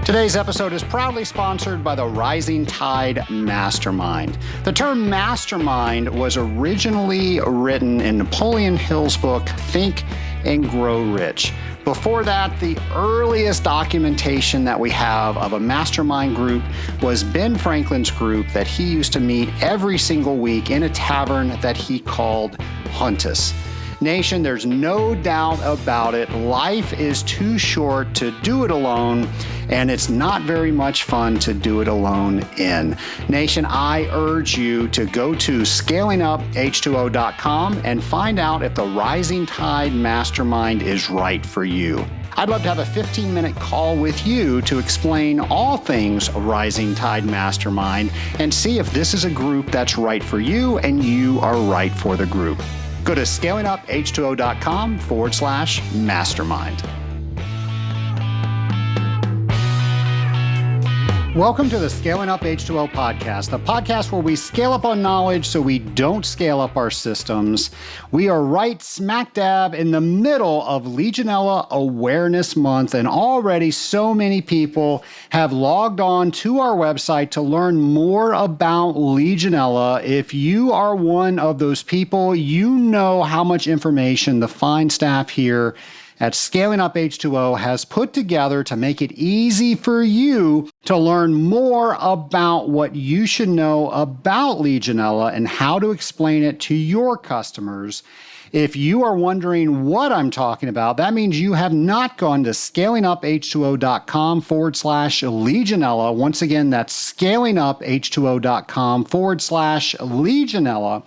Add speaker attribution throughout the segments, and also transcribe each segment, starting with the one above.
Speaker 1: Today's episode is proudly sponsored by the Rising Tide Mastermind. The term mastermind was originally written in Napoleon Hill's book, Think and Grow Rich. Before that, the earliest documentation that we have of a mastermind group was Ben Franklin's group that he used to meet every single week in a tavern that he called Huntus. Nation, there's no doubt about it. Life is too short to do it alone, and it's not very much fun to do it alone in. Nation, I urge you to go to scalinguph2o.com and find out if the Rising Tide Mastermind is right for you. I'd love to have a 15-minute call with you to explain all things Rising Tide Mastermind and see if this is a group that's right for you and you are right for the group. Go to scalinguph2o.com/mastermind. Welcome to the Scaling Up H2O podcast, the podcast where we scale up on knowledge so we don't scale up our systems. We are right smack dab in the middle of Legionella Awareness Month, and already so many people have logged on to our website to learn more about Legionella. If you are one of those people, you know how much information the fine staff here at Scaling Up H2O has put together to make it easy for you to learn more about what you should know about Legionella and how to explain it to your customers. If you are wondering what I'm talking about, that means you have not gone to scalinguph2o.com/Legionella. Once again, that's scalinguph2o.com/Legionella,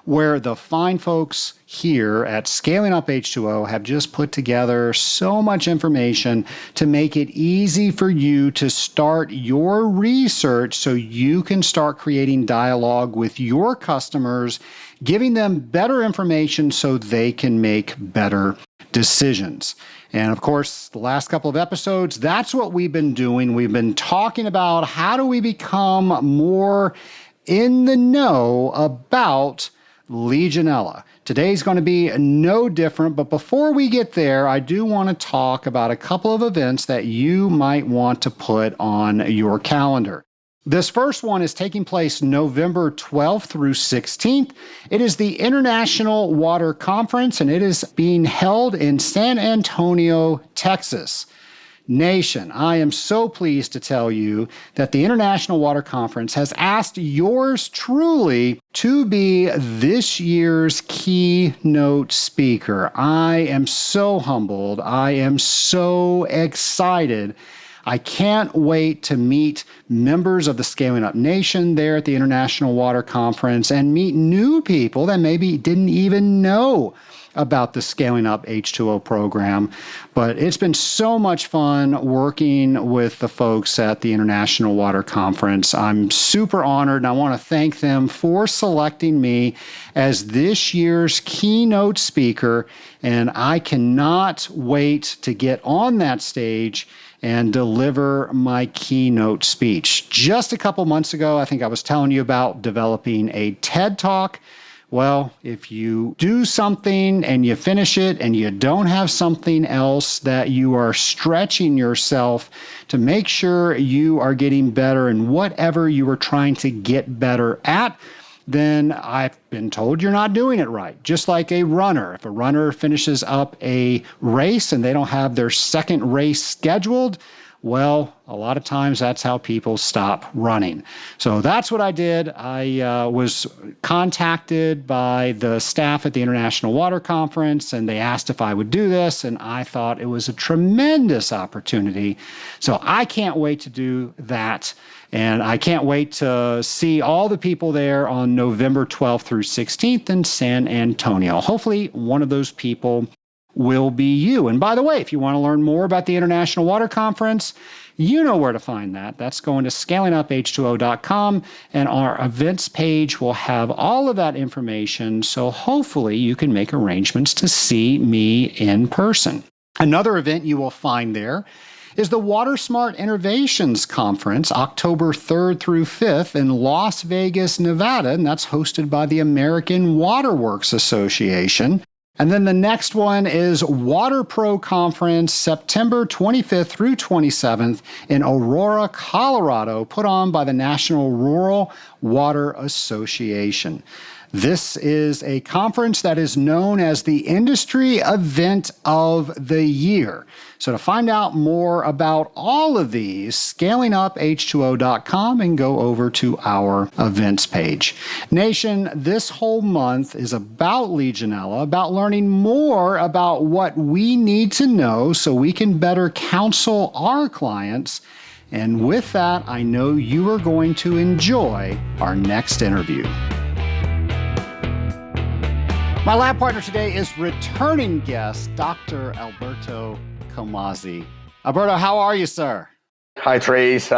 Speaker 1: where the fine folks here at Scaling Up H2O have just put together so much information to make it easy for you to start your research so you can start creating dialogue with your customers, giving them better information so they can make better decisions. And of course, the last couple of episodes, that's what we've been doing. We've been talking about how do we become more in the know about Legionella. Today's going to be no different, but before we get there, I do want to talk about a couple of events that you might want to put on your calendar. This first one is taking place November 12th through 16th. It is the International Water Conference, and it is being held in San Antonio, Texas. Nation, I am so pleased to tell you that the International Water Conference has asked yours truly to be this year's keynote speaker. I am so humbled. I am so excited. I can't wait to meet members of the Scaling Up Nation there at the International Water Conference and meet new people that maybe didn't even know about the Scaling Up H2O program. But it's been so much fun working with the folks at the International Water Conference. I'm super honored, and I want to thank them for selecting me as this year's keynote speaker. And I cannot wait to get on that stage and deliver my keynote speech. Just a couple months ago, I think I was telling you about developing a TED Talk. Well, if you do something and you finish it and you don't have something else that you are stretching yourself to make sure you are getting better in whatever you are trying to get better at, then I've been told you're not doing it right. Just like a runner. If a runner finishes up a race and they don't have their second race scheduled, well, a lot of times that's how people stop running. So that's what I did. I was contacted by the staff at the International Water Conference, and they asked if I would do this, and I thought it was a tremendous opportunity. So I can't wait to do that. And I can't wait to see all the people there on November 12th through 16th in San Antonio. Hopefully one of those people will be you. And by the way, if you want to learn more about the International Water Conference, you know where to find that. That's going to scalinguph2o.com, and our events page will have all of that information. So hopefully you can make arrangements to see me in person. Another event you will find there is the Water Smart Innovations Conference, October 3rd through 5th in Las Vegas, Nevada, and that's hosted by the American Water Works Association. And then the next one is Water Pro Conference, September 25th through 27th in Aurora, Colorado, put on by the National Rural Water Association. This is a conference that is known as the Industry Event of the Year. So to find out more about all of these, scalinguph2o.com and go over to our events page. Nation, this whole month is about Legionella, about learning more about what we need to know so we can better counsel our clients. And with that, I know you are going to enjoy our next interview. My lab partner today is returning guest, Dr. Alberto Comazzi. Alberto, how are you, sir?
Speaker 2: Hi, Trace.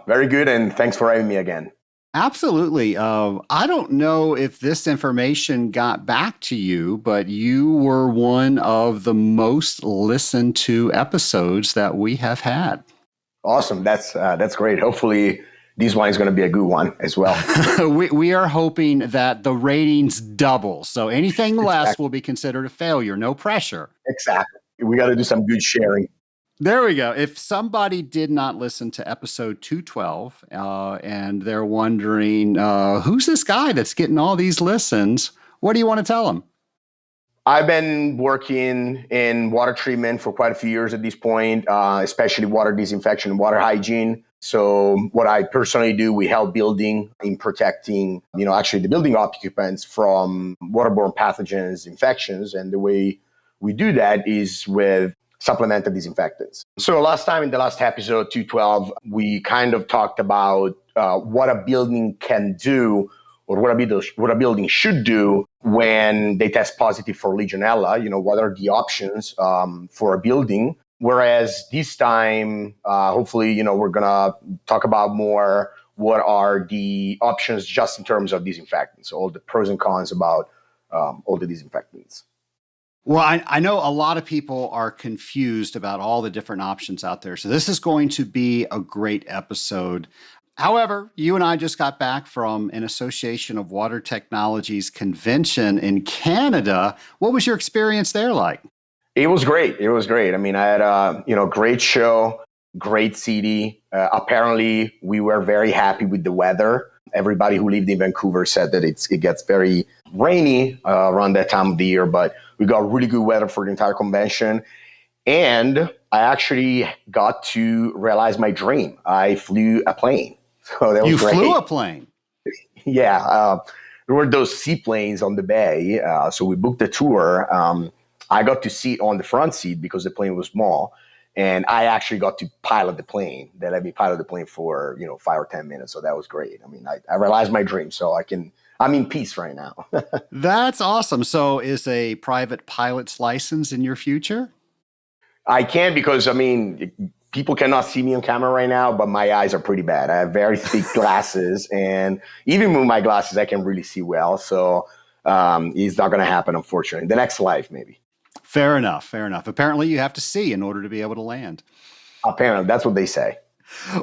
Speaker 2: Very good, and thanks for having me again.
Speaker 1: Absolutely. I don't know if this information got back to you, but you were one of the most listened to episodes that we have had.
Speaker 2: Awesome. That's great. Hopefully, this one is going to be a good one as well.
Speaker 1: we are hoping that the ratings double. So anything less will be considered a failure. No pressure.
Speaker 2: Exactly. We got to do some good sharing.
Speaker 1: There we go. If somebody did not listen to episode 212 and they're wondering, who's this guy that's getting all these listens? What do you want to tell them?
Speaker 2: I've been working in water treatment for quite a few years at this point, especially water disinfection and water hygiene. So what I personally do, we help building in protecting, actually the building occupants from waterborne pathogens, infections. And the way we do that is with supplemental disinfectants. So last time in the last episode, 212, we kind of talked about what a building can do or what a building should do when they test positive for Legionella. What are the options for a building? Whereas this time, hopefully, we're going to talk about more what are the options just in terms of disinfectants, all the pros and cons about all the disinfectants.
Speaker 1: Well, I know a lot of people are confused about all the different options out there. So this is going to be a great episode. However, you and I just got back from an Association of Water Technologies convention in Canada. What was your experience there like?
Speaker 2: It was great. I mean, I had a great show, great city. Apparently, we were very happy with the weather. Everybody who lived in Vancouver said that it gets very rainy around that time of the year, but we got really good weather for the entire convention. And I actually got to realize my dream. I flew a plane. So that was great.
Speaker 1: You flew a plane?
Speaker 2: Yeah. There were those seaplanes on the bay. So we booked a tour. I got to sit on the front seat because the plane was small. And I actually got to pilot the plane. They let me pilot the plane for, 5 or 10 minutes. So that was great. I mean, I realized my dream. So I'm in peace right now.
Speaker 1: That's awesome. So is a private pilot's license in your future?
Speaker 2: I can because, people cannot see me on camera right now, but my eyes are pretty bad. I have very thick glasses, and even with my glasses, I can really see well. So it's not going to happen, unfortunately. The next life, maybe.
Speaker 1: Fair enough. Apparently, you have to see in order to be able to land.
Speaker 2: Apparently, that's what they say.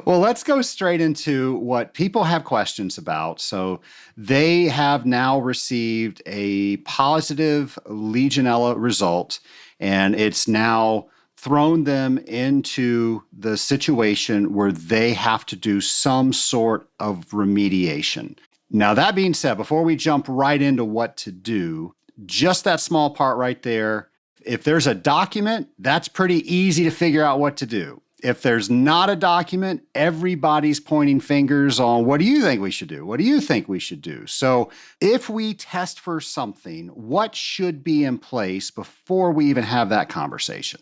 Speaker 1: Well, let's go straight into what people have questions about. So they have now received a positive Legionella result, and it's now thrown them into the situation where they have to do some sort of remediation. Now, that being said, before we jump right into what to do, just that small part right there, if there's a document, that's pretty easy to figure out what to do. If there's not a document, everybody's pointing fingers on, what do you think we should do? What do you think we should do? So if we test for something, what should be in place before we even have that conversation?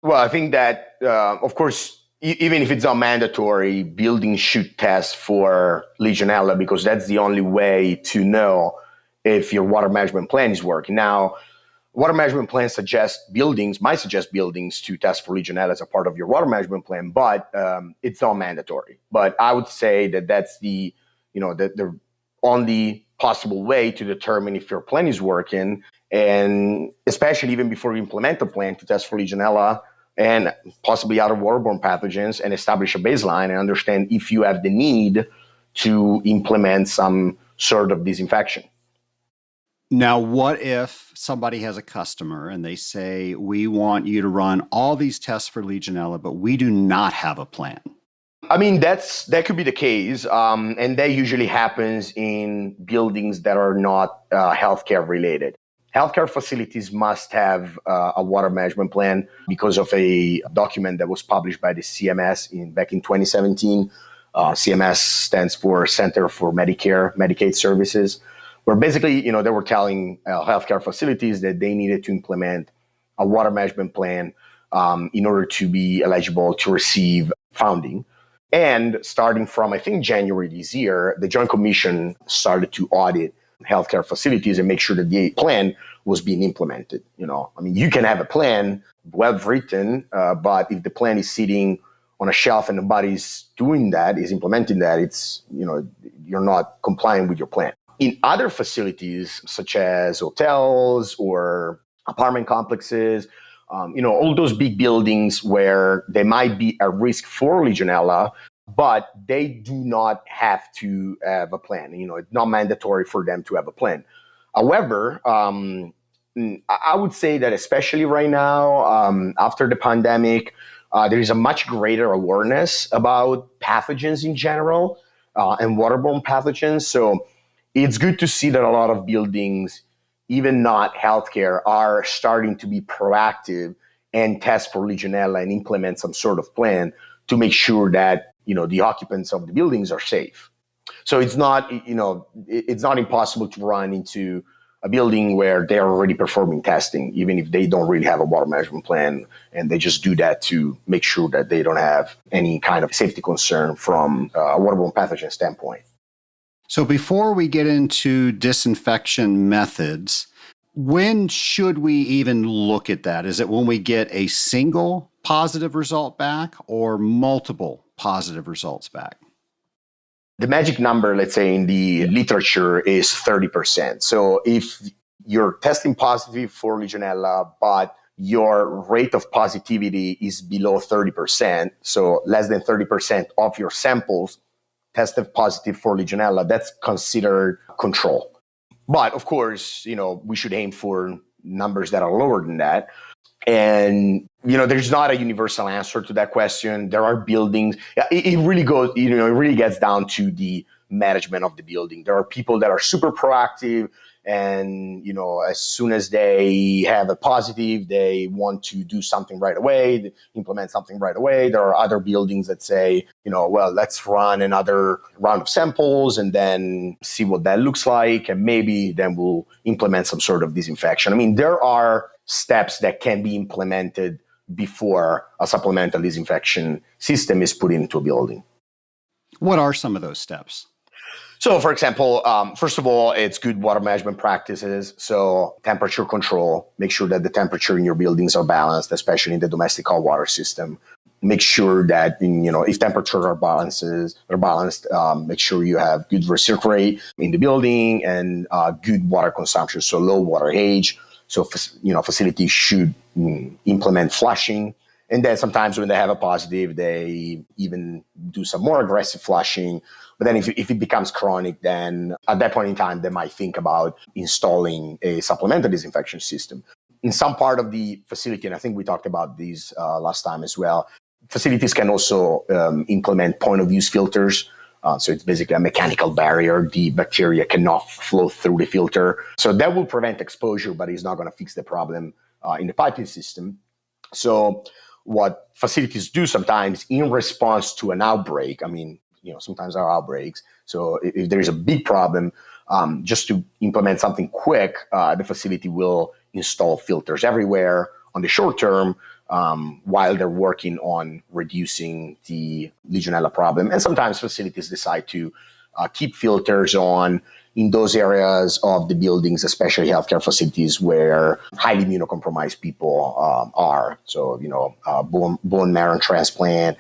Speaker 2: Well, I think that, of course, even if it's not mandatory, buildings should test for Legionella because that's the only way to know if your water management plan is working. Now, water management plans might suggest buildings to test for Legionella as a part of your water management plan, but it's not mandatory. But I would say that that's the only possible way to determine if your plan is working, and especially even before you implement the plan to test for Legionella and possibly other waterborne pathogens and establish a baseline and understand if you have the need to implement some sort of disinfection.
Speaker 1: Now, what if somebody has a customer and they say, we want you to run all these tests for Legionella, but we do not have a plan?
Speaker 2: I mean, that could be the case, and that usually happens in buildings that are not healthcare related. Healthcare facilities must have a water management plan because of a document that was published by the CMS back in 2017. CMS stands for Center for Medicaid Services, where basically, they were telling healthcare facilities that they needed to implement a water management plan in order to be eligible to receive funding. And starting from, I think, January this year, the Joint Commission started to audit healthcare facilities and make sure that the plan was being implemented. You can have a plan, well written, but if the plan is sitting on a shelf and nobody's doing that, is implementing that, it's, you're not complying with your plan. In other facilities, such as hotels or apartment complexes, all those big buildings where there might be a risk for Legionella, but they do not have to have a plan. It's not mandatory for them to have a plan. However, I would say that especially right now, after the pandemic, there is a much greater awareness about pathogens in general and waterborne pathogens. So it's good to see that a lot of buildings, even not healthcare, are starting to be proactive and test for Legionella and implement some sort of plan to make sure that the occupants of the buildings are safe. So it's not impossible to run into a building where they're already performing testing, even if they don't really have a water management plan, and they just do that to make sure that they don't have any kind of safety concern from a waterborne pathogen standpoint.
Speaker 1: So before we get into disinfection methods, when should we even look at that? Is it when we get a single positive result back or multiple positive results back?
Speaker 2: The magic number, let's say in the literature, is 30%. So if you're testing positive for Legionella, but your rate of positivity is below 30%, so less than 30% of your samples tested positive for Legionella, that's considered control. But of course, we should aim for numbers that are lower than that. And, there's not a universal answer to that question. There are buildings, it really goes, it really gets down to the management of the building. There are people that are super proactive and, as soon as they have a positive, they want to do something right away, implement something right away. There are other buildings that say, well, let's run another round of samples and then see what that looks like. And maybe then we'll implement some sort of disinfection. I mean, there are steps that can be implemented before a supplemental disinfection system is put into a building.
Speaker 1: What are some of those steps?
Speaker 2: So, for example, first of all, it's good water management practices. So temperature control, make sure that the temperature in your buildings are balanced, especially in the domestic hot water system. Make sure that, if temperatures are balanced, make sure you have good recirculate in the building and good water consumption, so low water age. So, facilities should implement flushing. And then sometimes when they have a positive, they even do some more aggressive flushing. But then if it becomes chronic, then at that point in time, they might think about installing a supplemental disinfection system. In some part of the facility, and I think we talked about these last time as well, facilities can also implement point-of-use filters. So it's basically a mechanical barrier. The bacteria cannot flow through the filter. So that will prevent exposure, but it's not going to fix the problem in the piping system. So what facilities do sometimes in response to an outbreak, sometimes there are outbreaks. So if there is a big problem, just to implement something quick, the facility will install filters everywhere on the short term while they're working on reducing the Legionella problem. And sometimes facilities decide to keep filters on in those areas of the buildings, especially healthcare facilities where highly immunocompromised people are. So, bone marrow transplant,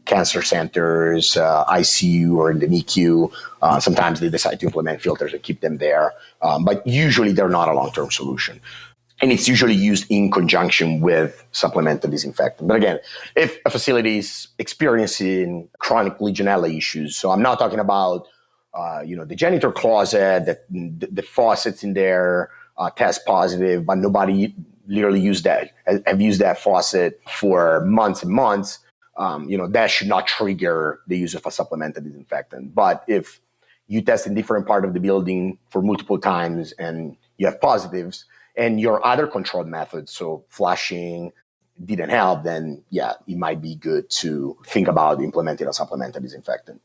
Speaker 2: cancer centers, ICU or in the NICU. Sometimes they decide to implement filters and keep them there. But usually they're not a long-term solution. And it's usually used in conjunction with supplemental disinfectant. But again, if a facility is experiencing chronic Legionella issues, so I'm not talking about the janitor closet, that the faucets in there test positive, but nobody literally have used that faucet for months and months. That should not trigger the use of a supplemental disinfectant. But if you test in different part of the building for multiple times and you have positives, and your other controlled methods, so flushing, didn't help, then it might be good to think about implementing a supplemental disinfectant.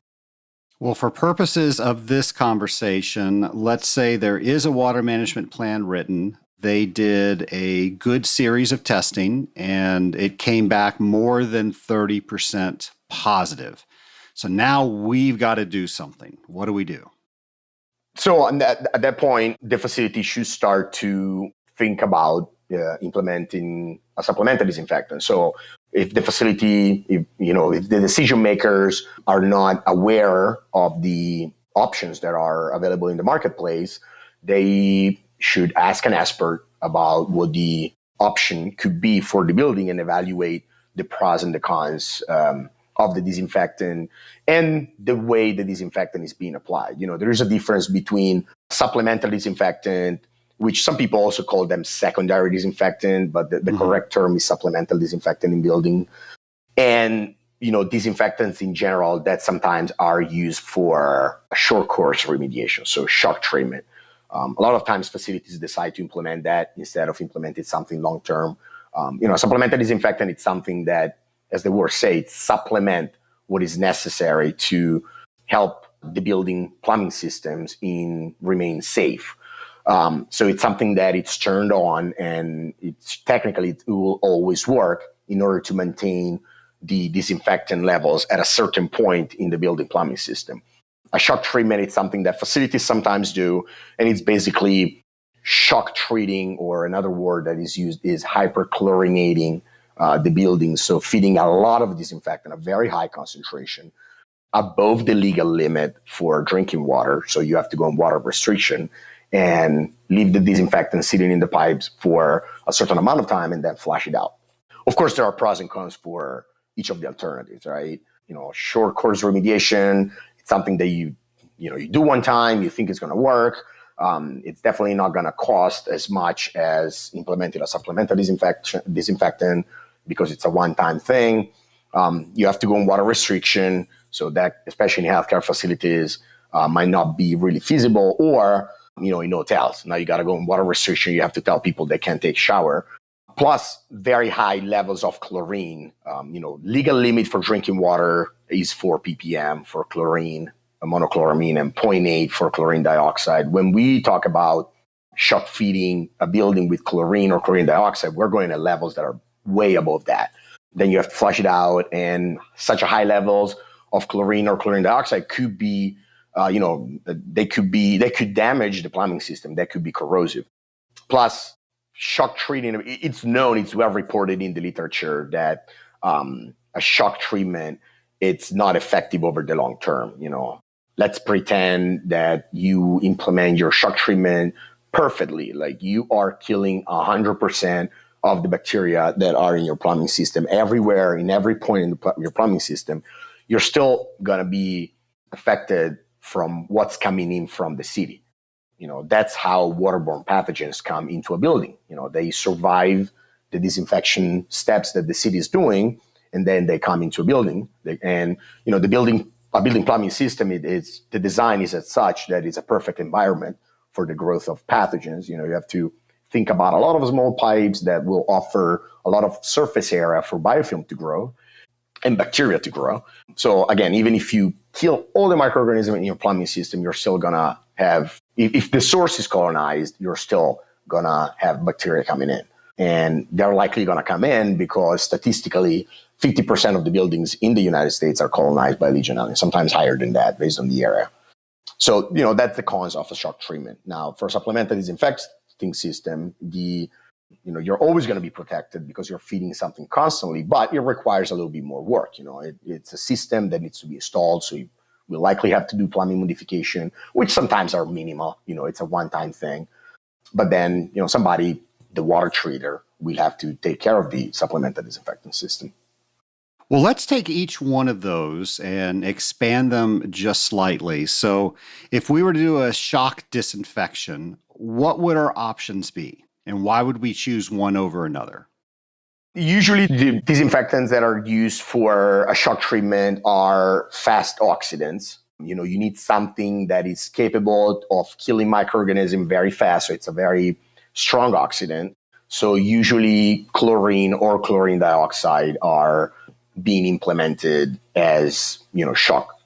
Speaker 1: Well, for purposes of this conversation, let's say there is a water management plan written. They did a good series of testing, and it came back more than 30% positive. So now we've got to do something. What do we do?
Speaker 2: So at that point, the facility should start to think about implementing a supplemental disinfectant. So if the facility, if the decision makers are not aware of the options that are available in the marketplace, they should ask an expert about what the option could be for the building and evaluate the pros and the cons of the disinfectant and the way the disinfectant is being applied. There is a difference between supplemental disinfectant, which some people also call them secondary disinfectant, but the correct term is supplemental disinfectant in building. And, disinfectants in general that sometimes are used for a short course remediation, so shock treatment. A lot of times facilities decide to implement that instead of implementing something long-term. Supplemental disinfectant, it's something that, as the word says, supplement what is necessary to help the building plumbing systems remain safe. So it's something that it's turned on, and it will always work in order to maintain the disinfectant levels at a certain point in the building plumbing system. A shock treatment is something that facilities sometimes do, and it's basically shock treating, or another word that is used is hyperchlorinating the building. So feeding a lot of disinfectant, a very high concentration, above the legal limit for drinking water. So you have to go on water restriction and leave the disinfectant sitting in the pipes for a certain amount of time and then flush it out. Of course, there are pros and cons for each of the alternatives, right? Short course remediation, it's something that you do one time, you think it's going to work. It's definitely not going to cost as much as implementing a supplemental disinfectant because it's a one-time thing. You have to go on water restriction, so that, especially in healthcare facilities, might not be really feasible. Or, in hotels, now you got to go on water restriction. You have to tell people they can't take shower. Plus, very high levels of chlorine. Legal limit for drinking water is 4 ppm for chlorine, monochloramine, and 0.8 for chlorine dioxide. When we talk about shock feeding a building with chlorine or chlorine dioxide, we're going at levels that are way above that. Then you have to flush it out, and such a high levels of chlorine or chlorine dioxide could be, they could damage the plumbing system. That could be corrosive. Plus, shock treating, it's well reported in the literature that a shock treatment, it's not effective over the long term. Let's pretend that you implement your shock treatment perfectly, like you are killing 100% of the bacteria that are in your plumbing system everywhere, in every point in your plumbing system. You're still going to be affected from what's coming in from the city. That's how waterborne pathogens come into a building. They survive the disinfection steps that the city is doing, and then they come into a building. A building plumbing system, the design is as such that it's a perfect environment for the growth of pathogens. You have to think about a lot of small pipes that will offer a lot of surface area for biofilm to grow and bacteria to grow. So again, even if you kill all the microorganisms in your plumbing system, you're still going to have, if the source is colonized, you're still going to have bacteria coming in. And they're likely going to come in because statistically, 50% of the buildings in the United States are colonized by Legionella, sometimes higher than that based on the area. So, that's the cons of a shock treatment. Now, for supplemental disinfecting system, you're always going to be protected because you're feeding something constantly, but it requires a little bit more work. It's a system that needs to be installed, so you will likely have to do plumbing modification, which sometimes are minimal. It's a one-time thing. But then, the water treater, will have to take care of the supplemental disinfectant system.
Speaker 1: Well, let's take each one of those and expand them just slightly. So, if we were to do a shock disinfection, what would our options be? And why would we choose one over another?
Speaker 2: Usually, the disinfectants that are used for a shock treatment are fast oxidants. You need something that is capable of killing microorganisms very fast. So it's a very strong oxidant. So usually chlorine or chlorine dioxide are being implemented as, shock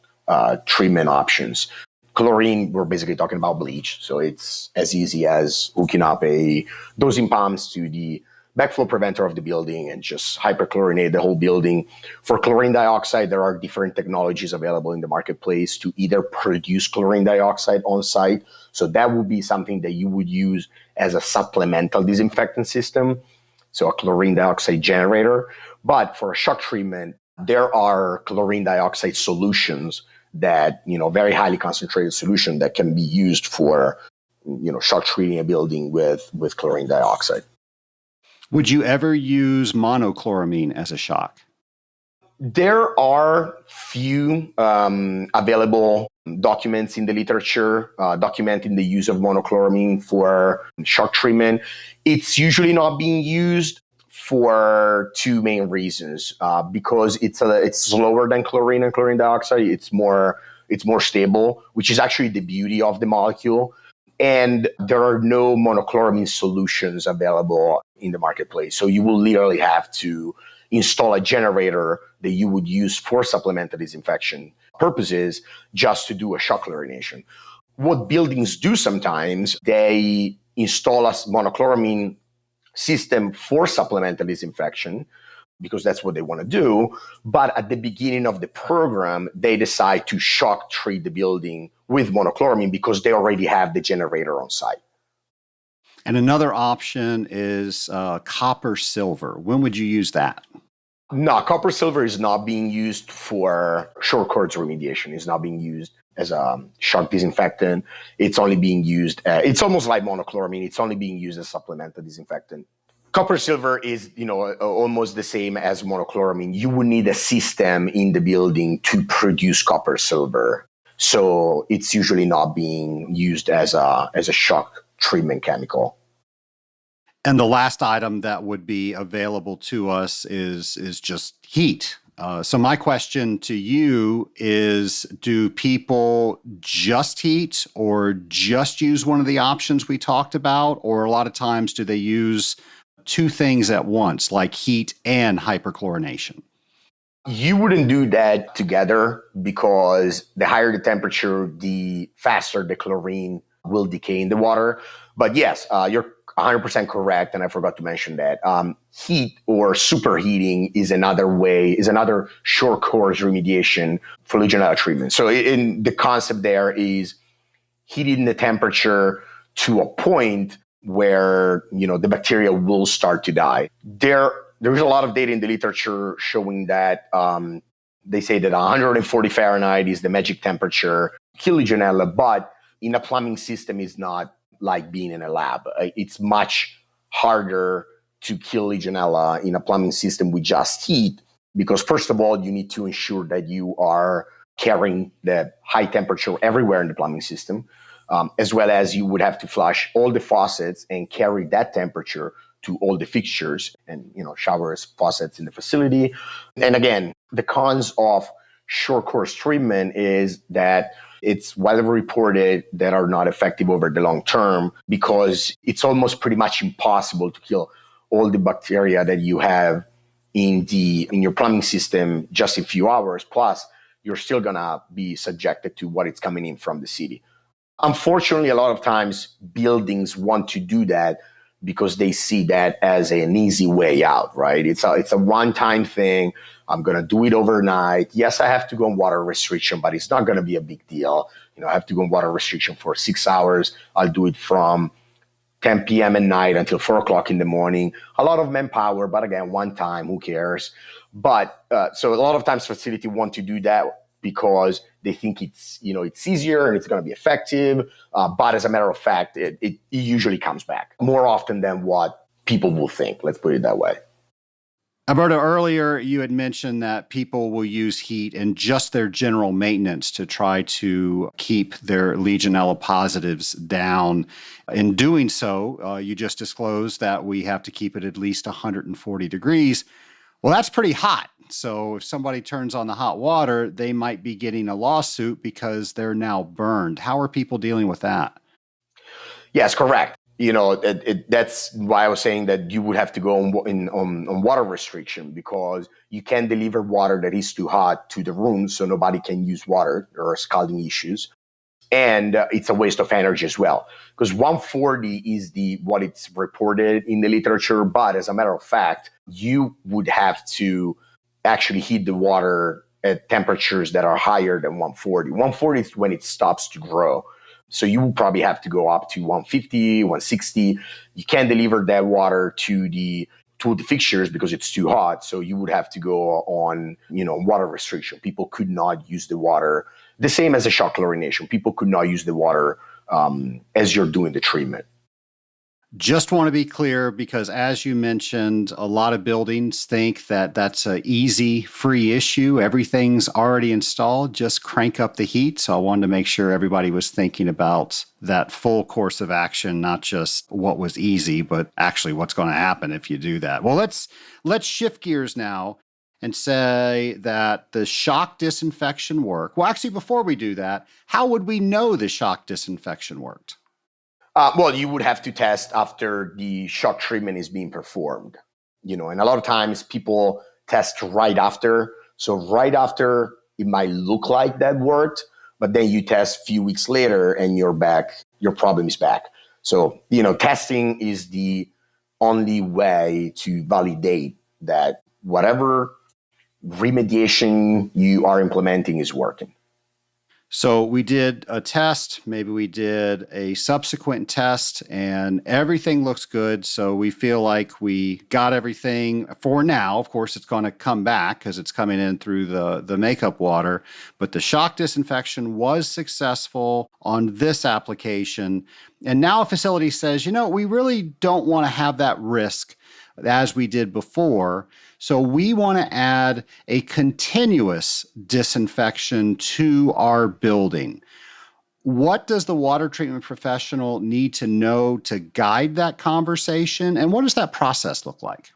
Speaker 2: treatment options. Chlorine, we're basically talking about bleach. So it's as easy as hooking up a dosing pumps to the backflow preventer of the building and just hyperchlorinate the whole building. For chlorine dioxide, there are different technologies available in the marketplace to either produce chlorine dioxide on site. So that would be something that you would use as a supplemental disinfectant system. So a chlorine dioxide generator. But for a shock treatment, there are chlorine dioxide solutions that, very highly concentrated solution that can be used for, shock treating a building with chlorine dioxide.
Speaker 1: Would you ever use monochloramine as a shock?
Speaker 2: There are few available documents in the literature documenting the use of monochloramine for shock treatment. It's usually not being used for two main reasons. Because it's slower than chlorine and chlorine dioxide. It's more stable, which is actually the beauty of the molecule. And there are no monochloramine solutions available in the marketplace. So you will literally have to install a generator that you would use for supplemental disinfection purposes just to do a shock chlorination. What buildings do sometimes, they install a monochloramine system for supplemental disinfection because that's what they want to do. But at the beginning of the program, they decide to shock treat the building with monochloramine because they already have the generator on site.
Speaker 1: And another option is copper silver. When would you use that?
Speaker 2: No, copper silver is not being used for short course remediation. It's not being used as a shock disinfectant. It's only being used, it's almost like monochloramine. It's only being used as supplemental disinfectant. Copper silver is, almost the same as monochloramine. You would need a system in the building to produce copper silver. So it's usually not being used as a shock treatment chemical.
Speaker 1: And the last item that would be available to us is just heat. So my question to you is, do people just heat or just use one of the options we talked about? Or a lot of times do they use two things at once, like heat and hyperchlorination?
Speaker 2: You wouldn't do that together because the higher the temperature, the faster the chlorine will decay in the water. But yes, you're 100% correct, and I forgot to mention that. Heat or superheating is another short course remediation for Legionella treatment. So in the concept there is heating the temperature to a point where, the bacteria will start to die. There is a lot of data in the literature showing that they say that 140 Fahrenheit is the magic temperature to kill Legionella, but in a plumbing system is not like being in a lab. It's much harder to kill Legionella in a plumbing system with just heat because, first of all, you need to ensure that you are carrying the high temperature everywhere in the plumbing system, as well as you would have to flush all the faucets and carry that temperature to all the fixtures and, showers, faucets in the facility. And again, the cons of short course treatment is that it's widely reported that are not effective over the long term because it's almost pretty much impossible to kill all the bacteria that you have in your plumbing system just in a few hours. Plus, you're still gonna be subjected to what is coming in from the city. Unfortunately, a lot of times buildings want to do that because they see that as an easy way out, right? It's a one-time thing. I'm going to do it overnight. Yes, I have to go on water restriction, but it's not going to be a big deal. I have to go on water restriction for 6 hours. I'll do it from 10 p.m. at night until 4 o'clock in the morning. A lot of manpower, but again, one time, who cares? But so a lot of times facility want to do that because they think it's easier and it's going to be effective. But as a matter of fact, it usually comes back more often than what people will think. Let's put it that way.
Speaker 1: Alberto, earlier you had mentioned that people will use heat in just their general maintenance to try to keep their Legionella positives down. In doing so, you just disclosed that we have to keep it at least 140 degrees. Well, that's pretty hot. So if somebody turns on the hot water, they might be getting a lawsuit because they're now burned. How are people dealing with that?
Speaker 2: Yes, correct. That's why I was saying that you would have to go on water restriction, because you can't deliver water that is too hot to the room, so nobody can use water. There are scalding issues. And it's a waste of energy as well, because 140 is what it's reported in the literature. But as a matter of fact, you would have to actually heat the water at temperatures that are higher than 140. 140 is when it stops to grow. So you would probably have to go up to 150, 160. You can't deliver that water to the fixtures because it's too hot. So you would have to go on, water restriction. People could not use the water. The same as a shock chlorination. People could not use the water as you're doing the treatment.
Speaker 1: Just want to be clear because, as you mentioned, a lot of buildings think that that's an easy, free issue. Everything's already installed. Just crank up the heat. So I wanted to make sure everybody was thinking about that full course of action, not just what was easy, but actually what's going to happen if you do that. Well, let's shift gears now and say that the shock disinfection worked. Well, actually, before we do that, how would we know the shock disinfection worked?
Speaker 2: Well, you would have to test after the shock treatment is being performed, and a lot of times people test right after. So right after, it might look like that worked, but then you test a few weeks later and you're back, your problem is back. So, testing is the only way to validate that whatever remediation you are implementing is working.
Speaker 1: So we did a test, maybe we did a subsequent test, and everything looks good. So we feel like we got everything for now. Of course, it's going to come back because it's coming in through the makeup water. But the shock disinfection was successful on this application. And now a facility says, we really don't want to have that risk as we did before. So we want to add a continuous disinfection to our building. What does the water treatment professional need to know to guide that conversation? And what does that process look like?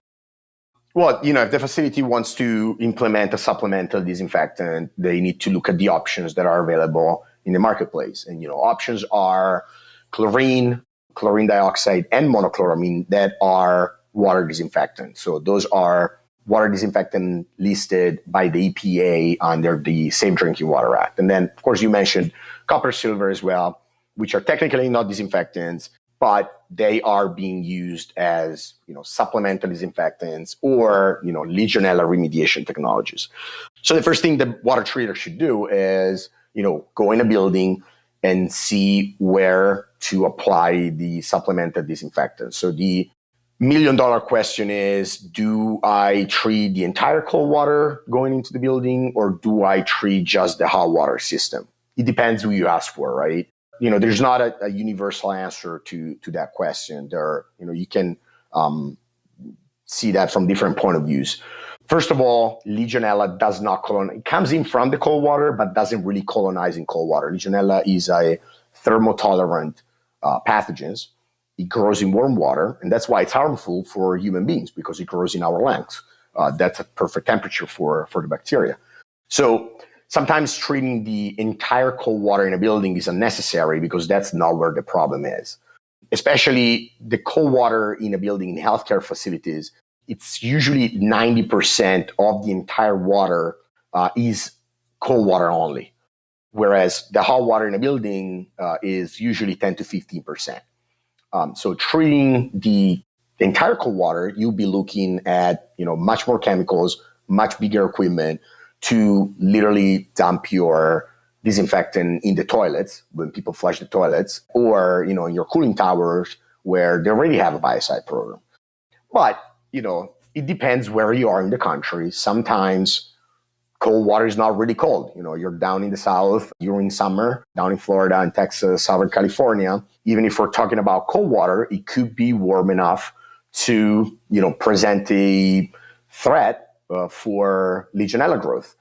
Speaker 2: Well, if the facility wants to implement a supplemental disinfectant, they need to look at the options that are available in the marketplace. And, options are chlorine dioxide, and monochloramine that are water disinfectant. So those are water disinfectant listed by the EPA under the Safe Drinking Water Act. And then, of course, you mentioned copper, silver as well, which are technically not disinfectants, but they are being used as, supplemental disinfectants or, Legionella remediation technologies. So the first thing the water treater should do is, go in a building and see where to apply the supplemental disinfectant. So the $1 million question is, do I treat the entire cold water going into the building, or do I treat just the hot water system? It depends who you ask for, right? There's not a universal answer to that question. You can see that from different point of views. First of all, Legionella does not colonize. It comes in from the cold water, but doesn't really colonize in cold water. Legionella is a thermotolerant pathogens. It grows in warm water, and that's why it's harmful for human beings, because it grows in our lungs. That's a perfect temperature for the bacteria. So sometimes treating the entire cold water in a building is unnecessary, because that's not where the problem is. Especially the cold water in a building in healthcare facilities, it's usually 90% of the entire water is cold water only, whereas the hot water in a building is usually 10 to 15%. So treating the entire cold water, you'll be looking at, much more chemicals, much bigger equipment to literally dump your disinfectant in the toilets when people flush the toilets, or, in your cooling towers where they already have a biocide program. But, it depends where you are in the country. Sometimes cold water is not really cold. You're down in the South, you're in summer, down in Florida and Texas, Southern California. Even if we're talking about cold water, it could be warm enough to, present a threat for Legionella growth.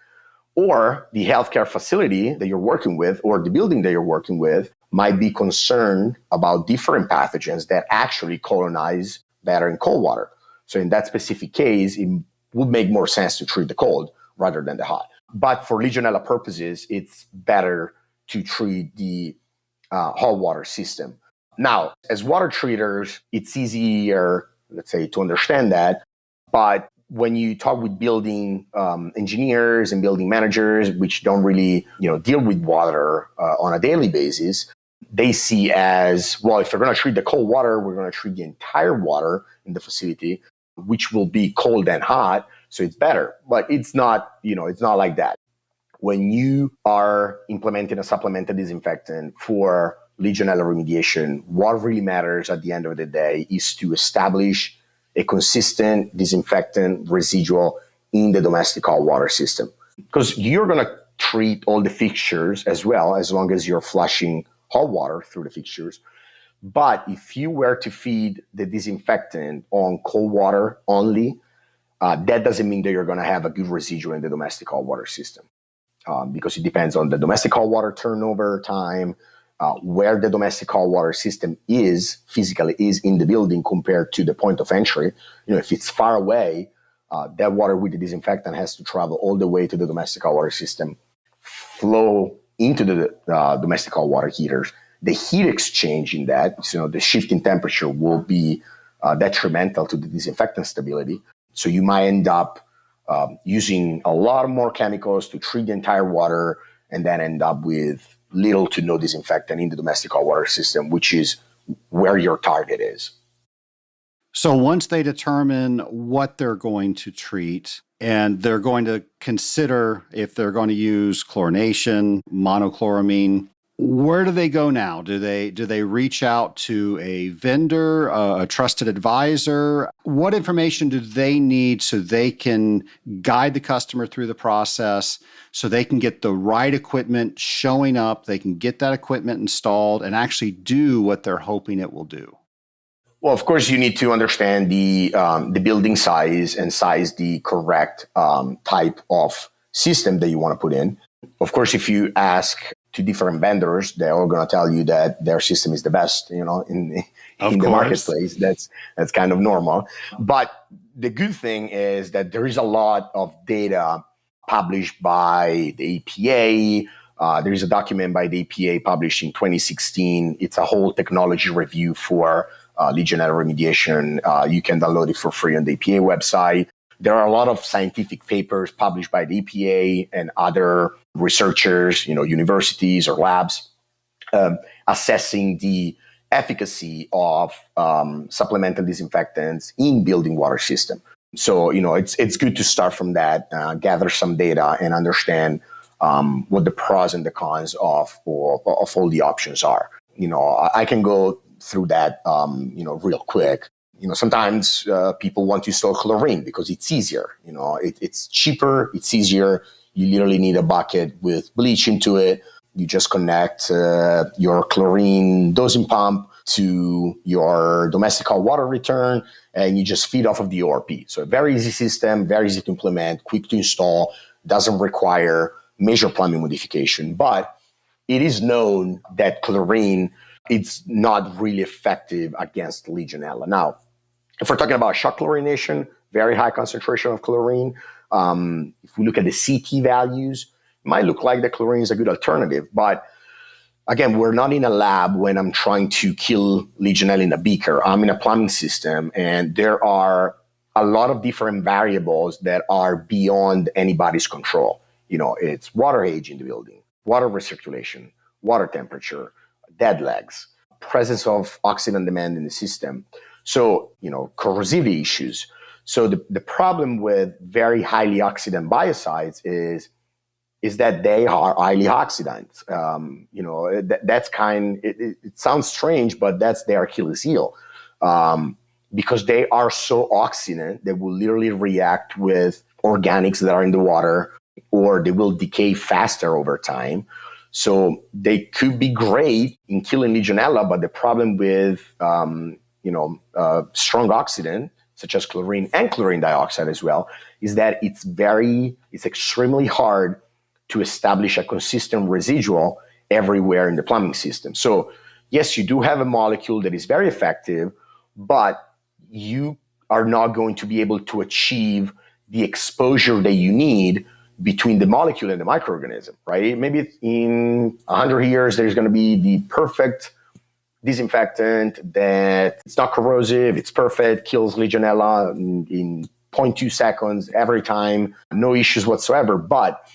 Speaker 2: Or the healthcare facility that you're working with or the building that you're working with might be concerned about different pathogens that actually colonize better in cold water. So in that specific case, it would make more sense to treat the cold rather than the hot. But for Legionella purposes, it's better to treat the hot water system. Now, as water treaters, it's easier, let's say, to understand that. But when you talk with building engineers and building managers, which don't really, deal with water on a daily basis, they see as, well, if we're going to treat the cold water, we're going to treat the entire water in the facility, which will be cold and hot, so it's better. But it's not, it's not like that. When you are implementing a supplemental disinfectant for Legionella remediation, what really matters at the end of the day is to establish a consistent disinfectant residual in the domestic hot water system. Because you're going to treat all the fixtures as well, as long as you're flushing hot water through the fixtures. But if you were to feed the disinfectant on cold water only, that doesn't mean that you're going to have a good residual in the domestic hot water system. Because it depends on the domestic hot water turnover time, where the domestic hot water system physically is in the building compared to the point of entry. If it's far away, that water with the disinfectant has to travel all the way to the domestic hot water system, flow into the domestic hot water heaters. The heat exchange in that, the shift in temperature will be detrimental to the disinfectant stability. So you might end up using a lot more chemicals to treat the entire water and then end up with little to no disinfectant in the domestic hot water system, which is where your target is.
Speaker 1: So once they determine what they're going to treat, and they're going to consider if they're going to use chlorination, monochloramine, where do they go now? Do they reach out to a vendor, a trusted advisor? What information do they need so they can guide the customer through the process, so they can get the right equipment showing up, they can get that equipment installed and actually do what they're hoping it will do?
Speaker 2: Well, of course, you need to understand the building size and size the correct type of system that you want to put in. Of course, if you ask to different vendors, they're all going to tell you that their system is the best, in the marketplace. That's kind of normal. But the good thing is that there is a lot of data published by the EPA. There is a document by the EPA published in 2016. It's a whole technology review for Legionella remediation. You can download it for free on the EPA website. There are a lot of scientific papers published by the EPA and other researchers, universities or labs, assessing the efficacy of supplemental disinfectants in building water system. So, it's good to start from that, gather some data and understand what the pros and the cons of all the options are. I can go through that, real quick. Sometimes people want to install chlorine because it's easier. It's cheaper, it's easier. You literally need a bucket with bleach into it. You just connect your chlorine dosing pump to your domestic hot water return, and you just feed off of the ORP. So a very easy system, very easy to implement, quick to install, doesn't require major plumbing modification. But it is known that chlorine, it's not really effective against Legionella. Now, if we're talking about shock chlorination, very high concentration of chlorine. If we look at the CT values, it might look like the chlorine is a good alternative. But again, we're not in a lab when I'm trying to kill Legionella in a beaker. I'm in a plumbing system, and there are a lot of different variables that are beyond anybody's control. It's water age in the building, water recirculation, water temperature, dead legs, presence of oxygen demand in the system. So, corrosivity issues. So the problem with very highly oxidant biocides is that they are highly oxidant. It sounds strange, but that's their Achilles heel. Because they are so oxidant, they will literally react with organics that are in the water, or they will decay faster over time. So they could be great in killing Legionella, but the problem with strong oxidant such as chlorine and chlorine dioxide as well, is that it's extremely hard to establish a consistent residual everywhere in the plumbing system. So yes, you do have a molecule that is very effective, but you are not going to be able to achieve the exposure that you need between the molecule and the microorganism, right? Maybe in 100 years, there's going to be the perfect disinfectant that it's not corrosive, it's perfect, kills Legionella in 0.2 seconds every time, no issues whatsoever. But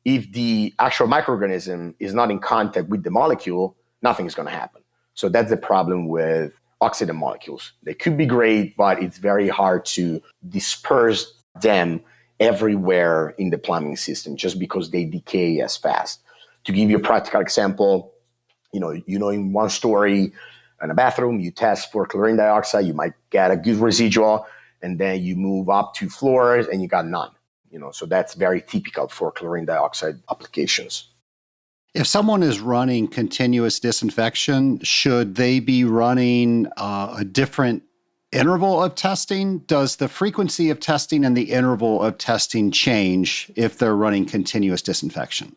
Speaker 2: if the actual microorganism is not in contact with the molecule, nothing is going to happen. So that's the problem with oxidant molecules. They could be great, but it's very hard to disperse them everywhere in the plumbing system just because they decay as fast. To give you a practical example, in one story in a bathroom, you test for chlorine dioxide, you might get a good residual, and then you move up 2 floors and you got none. So that's very typical for chlorine dioxide applications.
Speaker 1: If someone is running continuous disinfection, should they be running a different interval of testing? Does the frequency of testing and the interval of testing change if they're running continuous disinfection?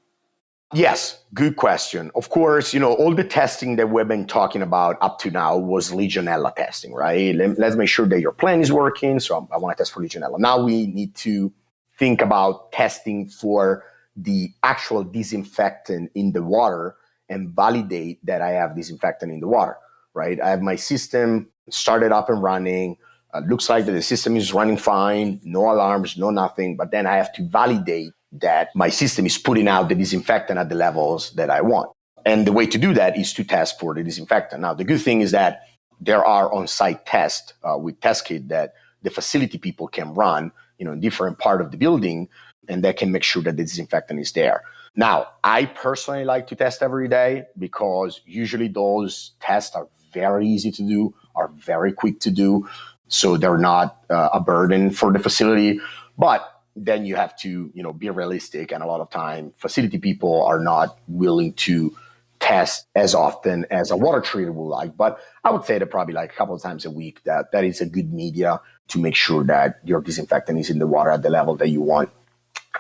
Speaker 2: Yes, good question. Of course, all the testing that we've been talking about up to now was Legionella testing, right? Let's make sure that your plan is working. So I want to test for Legionella. Now we need to think about testing for the actual disinfectant in the water and validate that I have disinfectant in the water, right? I have my system started up and running. Looks like that the system is running fine, no alarms, no nothing. But then I have to validate that my system is putting out the disinfectant at the levels that I want. And the way to do that is to test for the disinfectant. Now, the good thing is that there are on-site tests with test kit that the facility people can run, in different part of the building, and they can make sure that the disinfectant is there. Now, I personally like to test every day because usually those tests are very easy to do, are very quick to do, so they're not a burden for the facility. But then you have to, be realistic, and a lot of time facility people are not willing to test as often as a water treater would like. But I would say that probably like a couple of times a week, that is a good media to make sure that your disinfectant is in the water at the level that you want.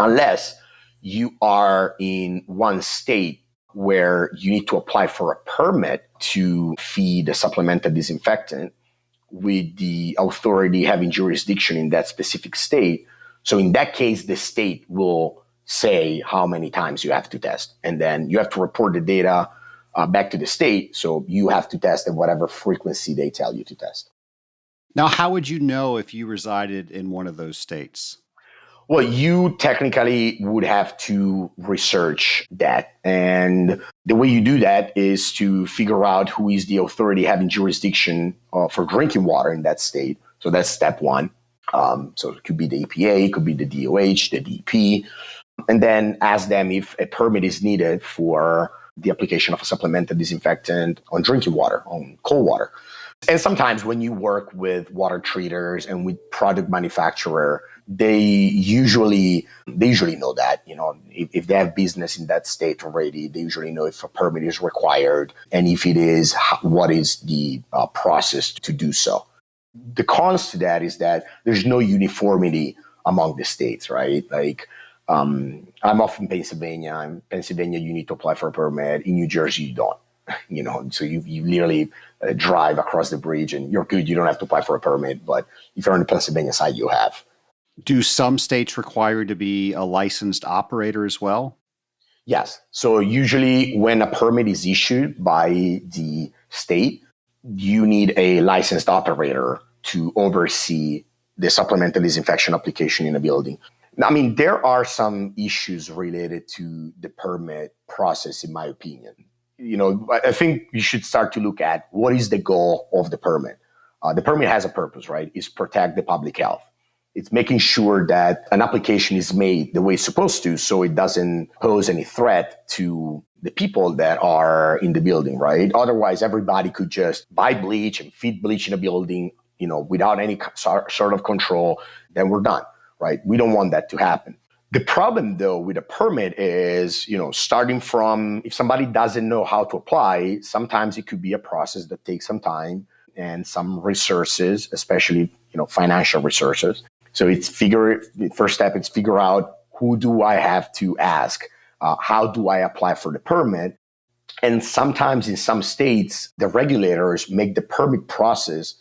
Speaker 2: Unless you are in one state where you need to apply for a permit to feed a supplemental disinfectant with the authority having jurisdiction in that specific state. So in that case, the state will say how many times you have to test. And then you have to report the data back to the state. So you have to test at whatever frequency they tell you to test.
Speaker 1: Now, how would you know if you resided in one of those states?
Speaker 2: Well, you technically would have to research that. And the way you do that is to figure out who is the authority having jurisdiction for drinking water in that state. So that's step one. So it could be the EPA, it could be the DOH, the DEP. And then ask them if a permit is needed for the application of a supplemental disinfectant on drinking water, on cold water. And sometimes when you work with water treaters and with product manufacturer, they usually know that, if they have business in that state already, they usually know if a permit is required, and if it is, what is the process to do so. The cons to that is that there's no uniformity among the states, right? Like, I'm off in Pennsylvania. In Pennsylvania, you need to apply for a permit. In New Jersey, you don't. So you literally drive across the bridge and you're good. You don't have to apply for a permit. But if you're on the Pennsylvania side, you have.
Speaker 1: Do some states require you to be a licensed operator as well?
Speaker 2: Yes. So usually when a permit is issued by the state, you need a licensed operator to oversee the supplemental disinfection application in a building. I mean, there are some issues related to the permit process, in my opinion. I think you should start to look at what is the goal of the permit. The permit has a purpose, right? It's protect the public health. It's making sure that an application is made the way it's supposed to, so it doesn't pose any threat to the people that are in the building, right? Otherwise, everybody could just buy bleach and feed bleach in a building, without any sort of control, then we're done, right? We don't want that to happen. The problem, though, with a permit is, starting from, if somebody doesn't know how to apply, sometimes it could be a process that takes some time. and some resources, especially financial resources. So the first step is figure out who do I have to ask, how do I apply for the permit, and sometimes in some states the regulators make the permit process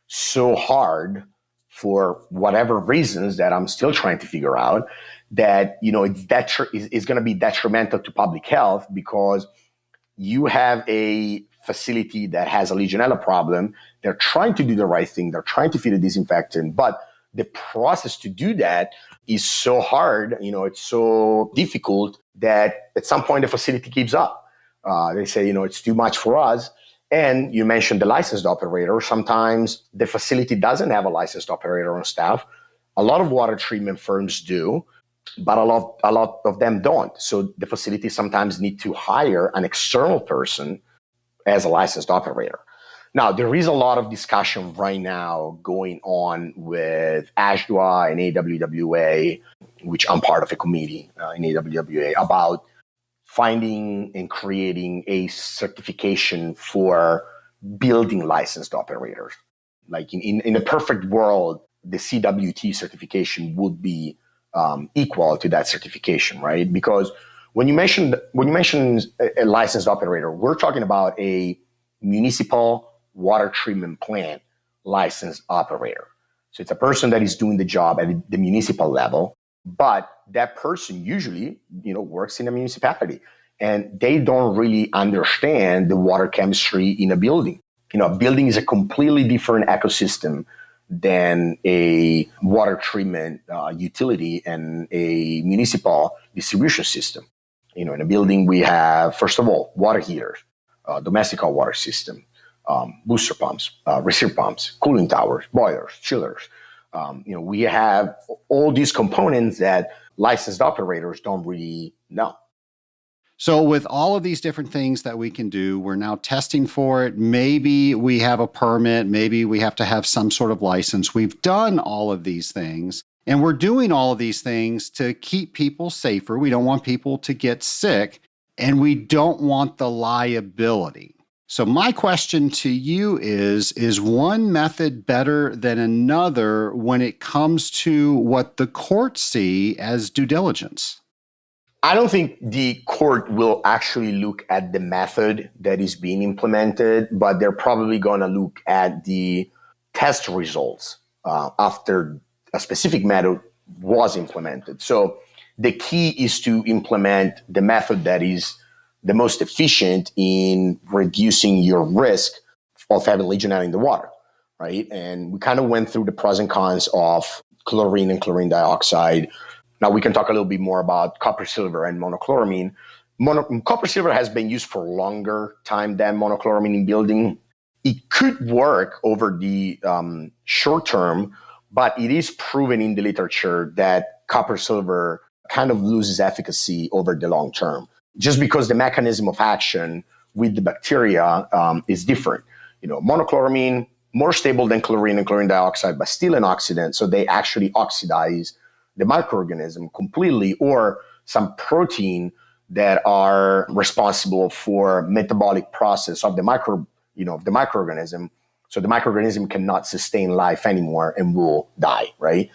Speaker 2: so hard for whatever reasons that I'm still trying to figure out that it's going to be detrimental to public health because you have a facility that has a Legionella problem. They're trying to do the right thing. They're trying to feed a disinfectant, but the process to do that is so hard. It's so difficult that at some point the facility gives up. They say, it's too much for us. And you mentioned the licensed operator. Sometimes the facility doesn't have a licensed operator on staff. A lot of water treatment firms do, but a lot of them don't. So the facility sometimes need to hire an external person as a licensed operator. Now, there is a lot of discussion right now going on with ASHDWA and AWWA, which I'm part of a committee in AWWA, about finding and creating a certification for building licensed operators. Like in a perfect world, the CWT certification would be equal to that certification, right? Because when you mention a licensed operator, we're talking about a municipal water treatment plant licensed operator. So it's a person that is doing the job at the municipal level, but that person usually, works in a municipality and they don't really understand the water chemistry in a building. A building is a completely different ecosystem than a water treatment utility and a municipal distribution system. In a building, we have, first of all, water heaters, domestic hot water system, booster pumps, receiver pumps, cooling towers, boilers, chillers. We have all these components that licensed operators don't really know.
Speaker 1: So with all of these different things that we can do, we're now testing for it. Maybe we have a permit. Maybe we have to have some sort of license. We've done all of these things, and we're doing all of these things to keep people safer. We don't want people to get sick, and we don't want the liability. So my question to you is one method better than another when it comes to what the courts see as due diligence?
Speaker 2: I don't think the court will actually look at the method that is being implemented, but they're probably going to look at the test results after a specific method was implemented. So the key is to implement the method that is the most efficient in reducing your risk of having Legionella in the water, right? And we kind of went through the pros and cons of chlorine and chlorine dioxide. Now we can talk a little bit more about copper silver and monochloramine. Copper silver has been used for a longer time than monochloramine in building. It could work over the short term, but it is proven in the literature that copper silver kind of loses efficacy over the long term, just because the mechanism of action with the bacteria is different. Monochloramine, more stable than chlorine and chlorine dioxide, but still an oxidant. So they actually oxidize the microorganism completely, or some protein that are responsible for metabolic process of the microorganism. So the microorganism cannot sustain life anymore and will die, right?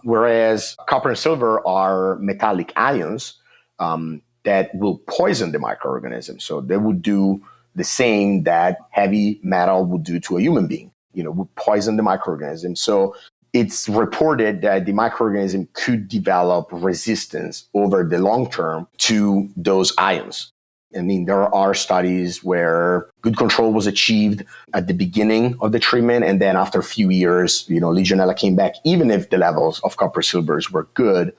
Speaker 2: Whereas copper and silver are metallic ions that will poison the microorganism. So they would do the same that heavy metal would do to a human being, would poison the microorganism. So it's reported that the microorganism could develop resistance over the long term to those ions. I mean, there are studies where good control was achieved at the beginning of the treatment, and then after a few years, Legionella came back, even if the levels of copper silvers were good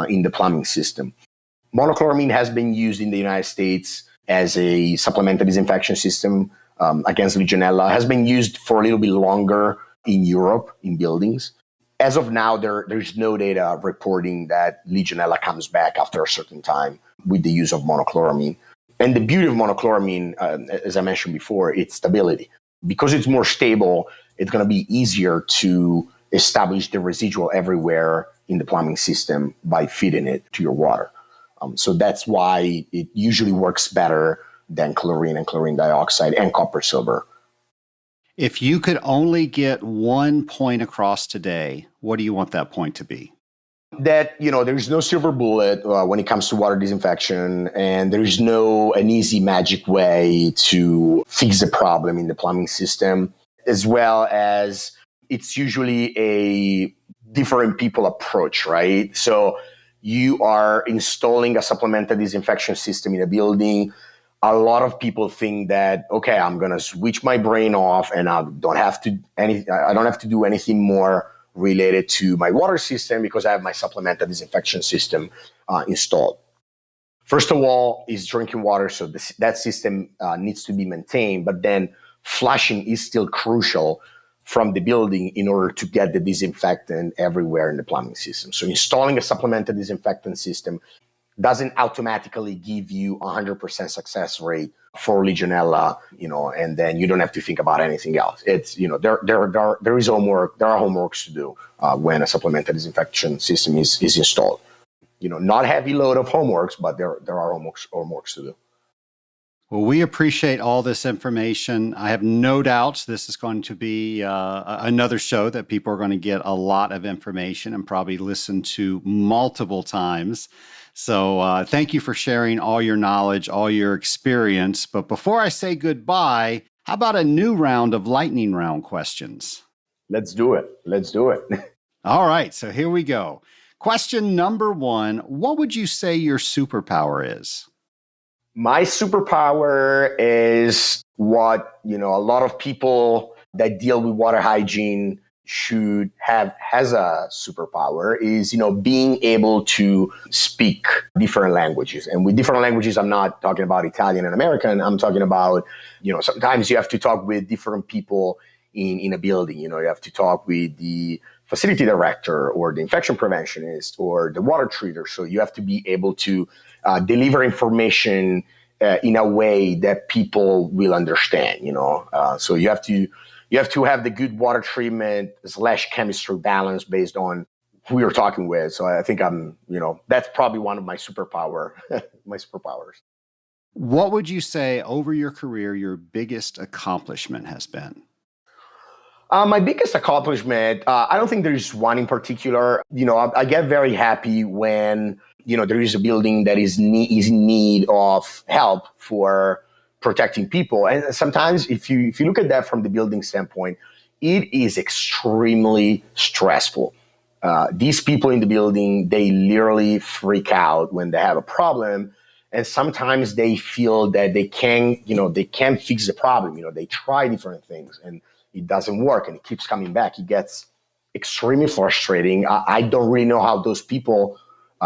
Speaker 2: in the plumbing system. Monochloramine has been used in the United States as a supplemental disinfection system against Legionella, has been used for a little bit longer in Europe, in buildings. As of now, there's no data reporting that Legionella comes back after a certain time with the use of monochloramine. And the beauty of monochloramine, as I mentioned before, it's stability. Because it's more stable, it's going to be easier to establish the residual everywhere in the plumbing system by feeding it to your water. So that's why it usually works better than chlorine and chlorine dioxide and copper silver.
Speaker 1: If you could only get one point across today, what do you want that point to be?
Speaker 2: That, there's no silver bullet when it comes to water disinfection, and there's no an easy magic way to fix the problem in the plumbing system, as well as it's usually a different people approach, right? So you are installing a supplemental disinfection system in a building. A lot of people think that, okay, I'm going to switch my brain off and I don't have to do anything more related to my water system because I have my supplemental disinfection system installed. First of all, is drinking water, so that system needs to be maintained, but then flushing is still crucial from the building in order to get the disinfectant everywhere in the plumbing system. So installing a supplemental disinfectant system doesn't automatically give you 100% success rate for Legionella, and then you don't have to think about anything else. It's, there is homework, there are homeworks to do when a supplemental disinfection system is installed. Not heavy load of homeworks, but there are homeworks to do.
Speaker 1: Well, we appreciate all this information. I have no doubts this is going to be another show that people are going to get a lot of information and probably listen to multiple times. So thank you for sharing all your knowledge, all your experience. But before I say goodbye, how about a new round of lightning round questions?
Speaker 2: Let's do it.
Speaker 1: All right, so here we go. Question number 1, what would you say your superpower is?
Speaker 2: My superpower is what, a lot of people that deal with water hygiene should have as a superpower is, being able to speak different languages. And with different languages, I'm not talking about Italian and American. I'm talking about, sometimes you have to talk with different people in a building. You have to talk with the facility director or the infection preventionist or the water treater. So you have to be able to deliver information in a way that people will understand, so you have to have the good water treatment / chemistry balance based on who you're talking with. So I think that's probably one of my superpowers.
Speaker 1: What would you say over your career your biggest accomplishment has been?
Speaker 2: My biggest accomplishment, I don't think there's one in particular. I get very happy when, there is a building that is in need of help for protecting people. And sometimes if you look at that from the building standpoint, it is extremely stressful. These people in the building, they literally freak out when they have a problem. And sometimes they feel that they can't fix the problem. They try different things and it doesn't work and it keeps coming back. It gets extremely frustrating. I don't really know how those people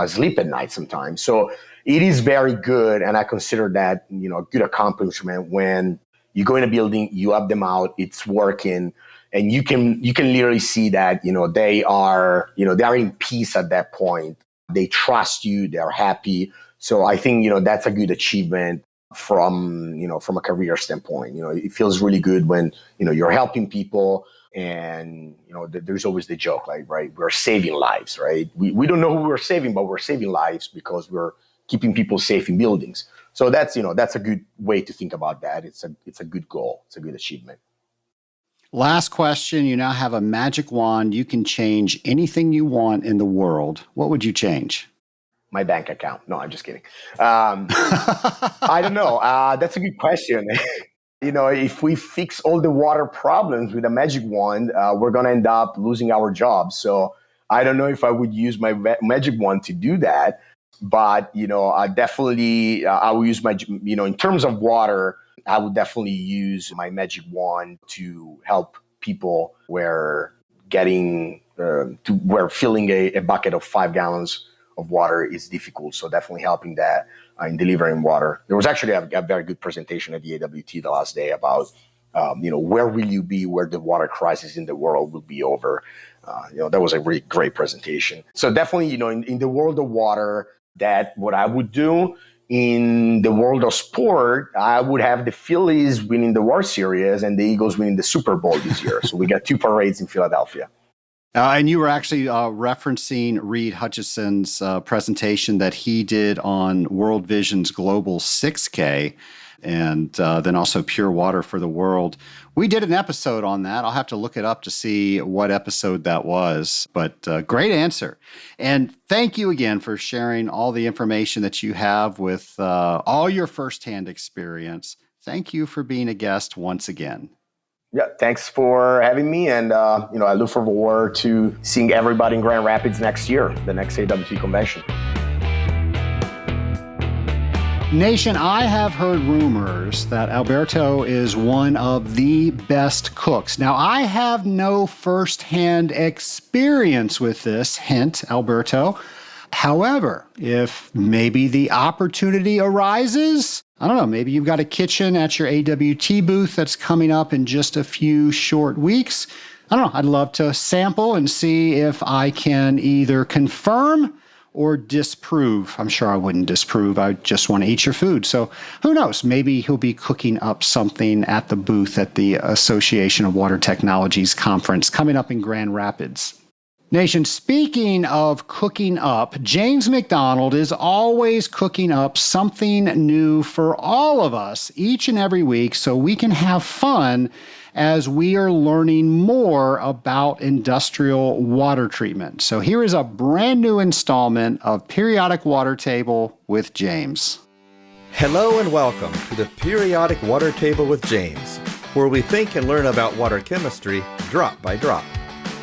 Speaker 2: sleep at night sometimes. So it is very good. And I consider that, a good accomplishment when you go in a building, you up them out, it's working. And you can literally see that, they are in peace at that point. They trust you, they're happy. So I think, that's a good achievement from a career standpoint. It feels really good when, you're helping people and, there's always the joke, like, right, we're saving lives, right? We don't know who we're saving, but we're saving lives because we're keeping people safe in buildings. So that's a good way to think about that. It's a good goal. It's a good achievement.
Speaker 1: Last question. You now have a magic wand. You can change anything you want in the world. What would you change?
Speaker 2: My bank account. No, I'm just kidding. I don't know. That's a good question. If we fix all the water problems with a magic wand, we're going to end up losing our jobs. So I don't know if I would use my magic wand to do that. But, I definitely, I will use my, in terms of water, I would definitely use my magic wand to help people where filling a bucket of 5 gallons of water is difficult. So definitely helping that in delivering water. There was actually a very good presentation at the AWT the last day about, where will you be where the water crisis in the world will be over. That was a really great presentation. So definitely, in the world of water, that what I would do. In the world of sport, I would have the Phillies winning the World Series and the Eagles winning the Super Bowl this year. So we got 2 parades in Philadelphia.
Speaker 1: And you were actually referencing Reed Hutchison's presentation that he did on World Vision's Global 6K. and then also Pure Water for the World. We did an episode on that. I'll have to look it up to see what episode that was, but great answer. And thank you again for sharing all the information that you have with all your firsthand experience. Thank you for being a guest once again.
Speaker 2: Yeah, thanks for having me. And, I look forward to seeing everybody in Grand Rapids next year, the next AWT convention.
Speaker 1: Nation, I have heard rumors that Alberto is one of the best cooks. Now, I have no firsthand experience with this, hint, Alberto. However, if maybe the opportunity arises, I don't know, maybe you've got a kitchen at your AWT booth that's coming up in just a few short weeks. I don't know, I'd love to sample and see if I can either confirm or disprove. I'm sure I wouldn't disprove. I just want to eat your food. So who knows? Maybe he'll be cooking up something at the booth at the Association of Water Technologies conference coming up in Grand Rapids. Nation, speaking of cooking up, James McDonald is always cooking up something new for all of us each and every week so we can have fun as we are learning more about industrial water treatment. So here is a brand new installment of Periodic Water Table with James.
Speaker 3: Hello and welcome to the Periodic Water Table with James, where we think and learn about water chemistry drop by drop.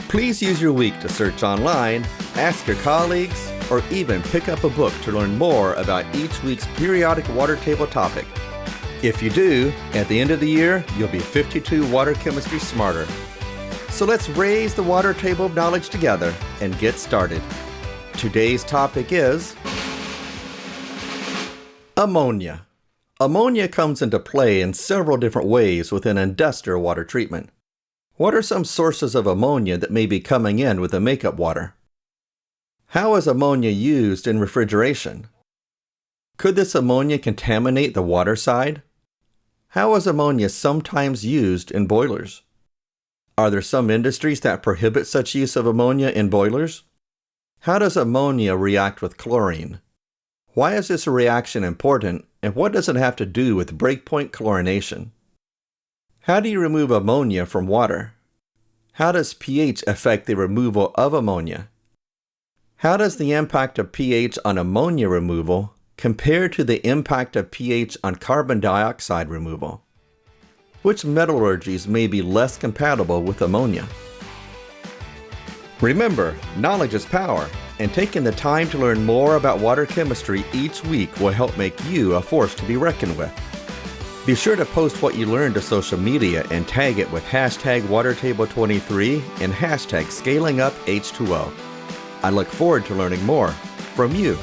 Speaker 3: Please use your week to search online, ask your colleagues, or even pick up a book to learn more about each week's periodic water table topic. If you do, at the end of the year, you'll be 52 water chemistry smarter. So let's raise the water table of knowledge together and get started. Today's topic is ammonia. Ammonia comes into play in several different ways within industrial water treatment. What are some sources of ammonia that may be coming in with the makeup water? How is ammonia used in refrigeration? Could this ammonia contaminate the water side? How is ammonia sometimes used in boilers? Are there some industries that prohibit such use of ammonia in boilers? How does ammonia react with chlorine? Why is this reaction important, and what does it have to do with breakpoint chlorination? How do you remove ammonia from water? How does pH affect the removal of ammonia? How does the impact of pH on ammonia removal compare to the impact of pH on carbon dioxide removal? Which metallurgies may be less compatible with ammonia? Remember, knowledge is power, and taking the time to learn more about water chemistry each week will help make you a force to be reckoned with. Be sure to post what you learned to social media and tag it with hashtag WaterTable23 and hashtag ScalingUpH2O. I look forward to learning more from you.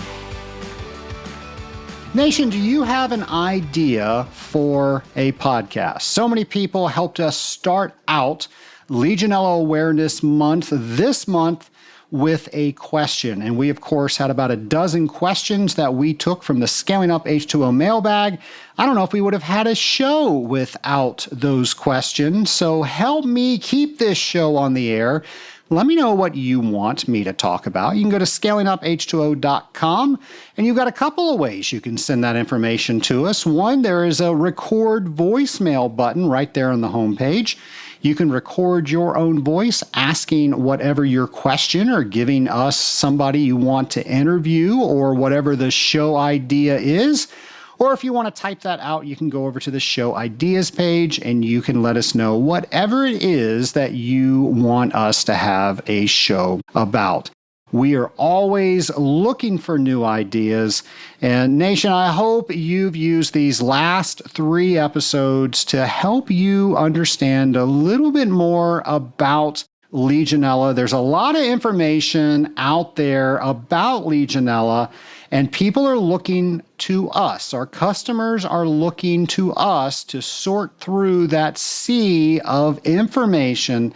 Speaker 1: Nation, do you have an idea for a podcast? So many people helped us start out Legionella Awareness Month this month with a question. And we, of course, had about a dozen questions that we took from the Scaling Up H2O mailbag. I don't know if we would have had a show without those questions. So help me keep this show on the air. Let me know what you want me to talk about. You can go to scalinguph2o.com, and you've got a couple of ways you can send that information to us. One, there is a record voicemail button right there on the homepage. You can record your own voice asking whatever your question or giving us somebody you want to interview or whatever the show idea is. Or if you want to type that out, you can go over to the show ideas page and you can let us know whatever it is that you want us to have a show about. We are always looking for new ideas. And Nation, I hope you've used these last 3 episodes to help you understand a little bit more about Legionella. There's a lot of information out there about Legionella, and people are looking to us. Our customers are looking to us to sort through that sea of information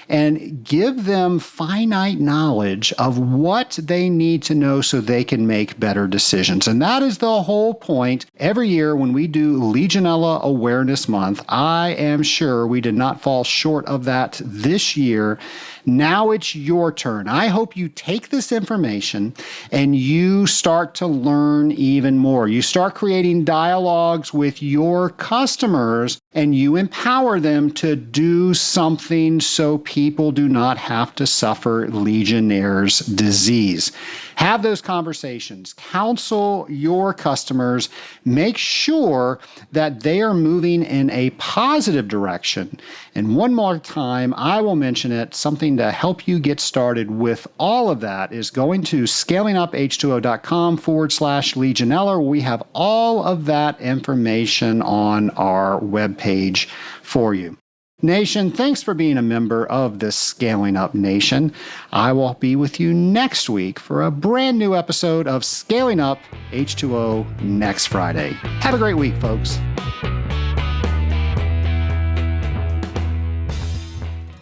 Speaker 1: and give them finite knowledge of what they need to know so they can make better decisions. And that is the whole point. Every year when we do Legionella Awareness Month, I am sure we did not fall short of that this year. Now it's your turn. I hope you take this information and you start start to learn even more. You start creating dialogues with your customers and you empower them to do something so people do not have to suffer Legionnaire's disease. Have those conversations. Counsel your customers. Make sure that they are moving in a positive direction. And one more time, I will mention it, something to help you get started with all of that is going to scalinguph2o.com/Legionella. We have all of that information on our webpage for you. Nation, thanks for being a member of the Scaling Up Nation. I will be with you next week for a brand new episode of Scaling Up H2O next Friday. Have a great week, folks.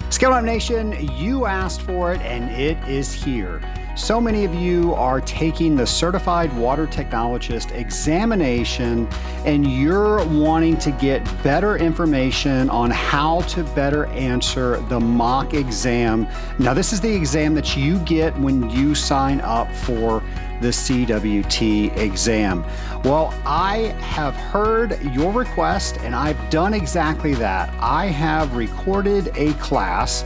Speaker 1: Scaling Up Nation, you asked for it and it is here. So many of you are taking the Certified Water Technologist examination and you're wanting to get better information on how to better answer the mock exam. Now, this is the exam that you get when you sign up for the CWT exam. Well, I have heard your request and I've done exactly that. I have recorded a class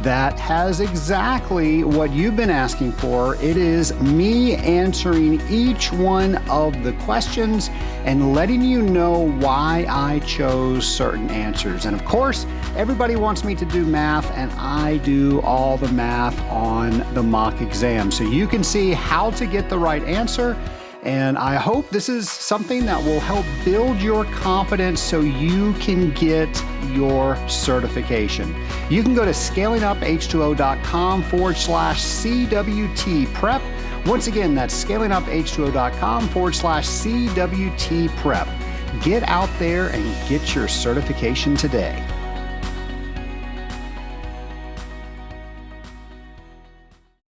Speaker 1: that has exactly what you've been asking for. It is me answering each one of the questions and letting you know why I chose certain answers. And of course, everybody wants me to do math, and I do all the math on the mock exam. So you can see how to get the right answer. And I hope this is something that will help build your confidence so you can get your certification. You can go to scalinguph2o.com/CWT prep. Once again, that's scalinguph2o.com/CWT prep. Get out there and get your certification today.